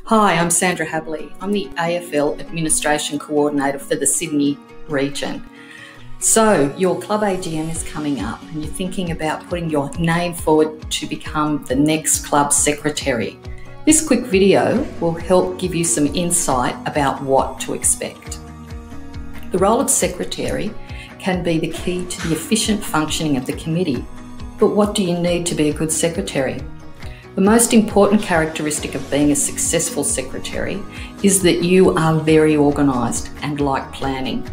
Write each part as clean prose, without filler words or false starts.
Hi, I'm Sandra Habley. I'm the AFL Administration Coordinator for the Sydney region. So your club AGM is coming up and you're thinking about putting your name forward to become the next club secretary. This quick video will help give you some insight about what to expect. The role of secretary can be the key to the efficient functioning of the committee. But what do you need to be a good secretary? The most important characteristic of being a successful secretary is that you are very organised and like planning.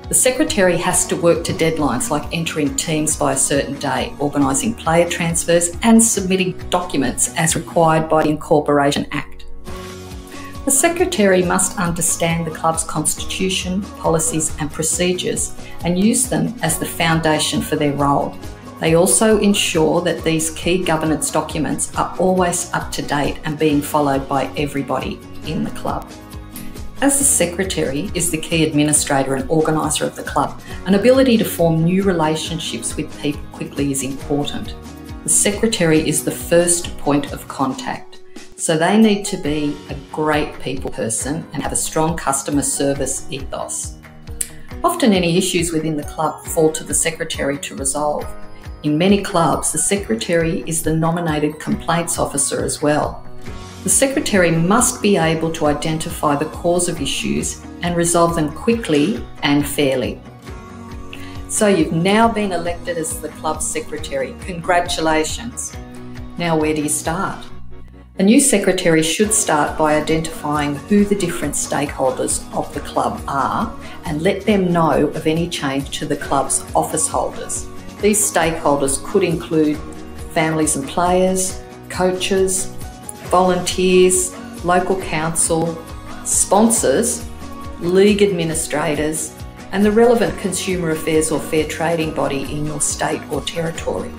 The secretary has to work to deadlines like entering teams by a certain date, organising player transfers and submitting documents as required by the Incorporation Act. The secretary must understand the club's constitution, policies and procedures and use them as the foundation for their role. They also ensure that these key governance documents are always up to date and being followed by everybody in the club. As the secretary is the key administrator and organiser of the club, an ability to form new relationships with people quickly is important. The secretary is the first point of contact, so they need to be a great people person and have a strong customer service ethos. Often any issues within the club fall to the secretary to resolve. In many clubs, the secretary is the nominated complaints officer as well. The secretary must be able to identify the cause of issues and resolve them quickly and fairly. So you've now been elected as the club secretary. Congratulations. Now where do you start? A new secretary should start by identifying who the different stakeholders of the club are and let them know of any change to the club's office holders. These stakeholders could include families and players, coaches, volunteers, local council, sponsors, league administrators, and the relevant consumer affairs or fair trading body in your state or territory.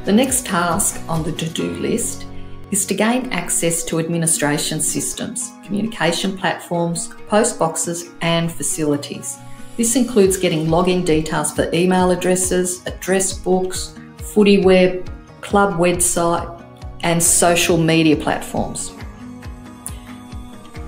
The next task on the to-do list is to gain access to administration systems, communication platforms, post boxes, and facilities. This includes getting login details for email addresses, address books, footy web, club website, and social media platforms.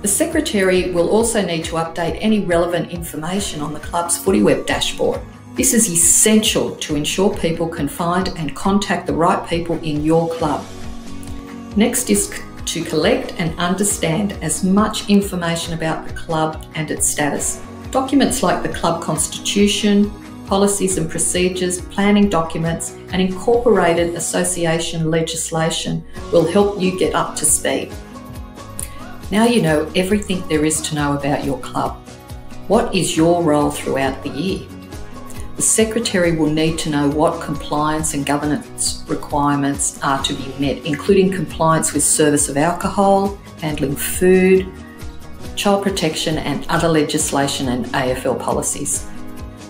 The secretary will also need to update any relevant information on the club's footy web dashboard. This is essential to ensure people can find and contact the right people in your club. Next is to collect and understand as much information about the club and its status. Documents like the club constitution, policies and procedures, planning documents, and incorporated association legislation will help you get up to speed. Now you know everything there is to know about your club. What is your role throughout the year? The secretary will need to know what compliance and governance requirements are to be met, including compliance with service of alcohol, handling food, child protection and other legislation and AFL policies.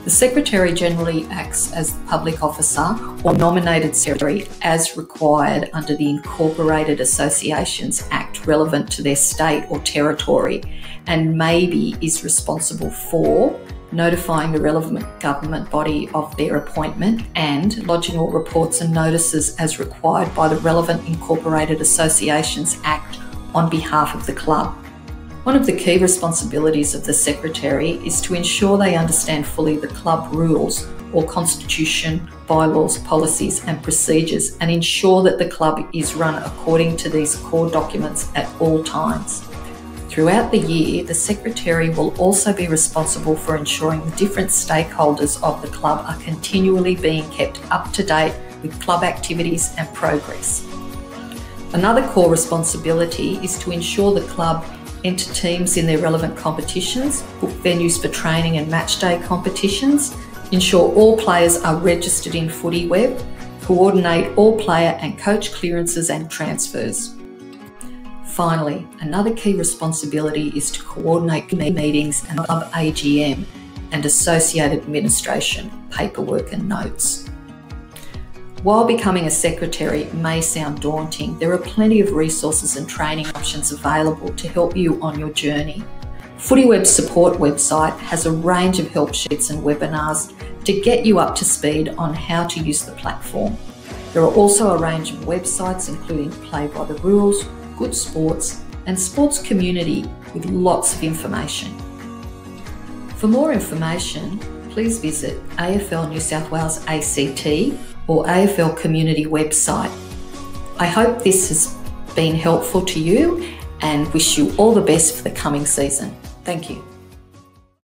The secretary generally acts as the public officer or nominated secretary as required under the Incorporated Associations Act relevant to their state or territory, and maybe is responsible for notifying the relevant government body of their appointment and lodging all reports and notices as required by the relevant Incorporated Associations Act on behalf of the club. One of the key responsibilities of the secretary is to ensure they understand fully the club rules or constitution, bylaws, policies and procedures and ensure that the club is run according to these core documents at all times. Throughout the year, the secretary will also be responsible for ensuring the different stakeholders of the club are continually being kept up to date with club activities and progress. Another core responsibility is to ensure the club enter teams in their relevant competitions, book venues for training and match day competitions, ensure all players are registered in footy web, coordinate all player and coach clearances and transfers. Finally, another key responsibility is to coordinate meetings and club AGM and associated administration, paperwork and notes. While becoming a secretary may sound daunting, there are plenty of resources and training options available to help you on your journey. FootyWeb's support website has a range of help sheets and webinars to get you up to speed on how to use the platform. There are also a range of websites including Play by the Rules, Good Sports, and sports community with lots of information. For more information, please visit AFL New South Wales ACT or AFL Community website. I hope this has been helpful to you and wish you all the best for the coming season. Thank you.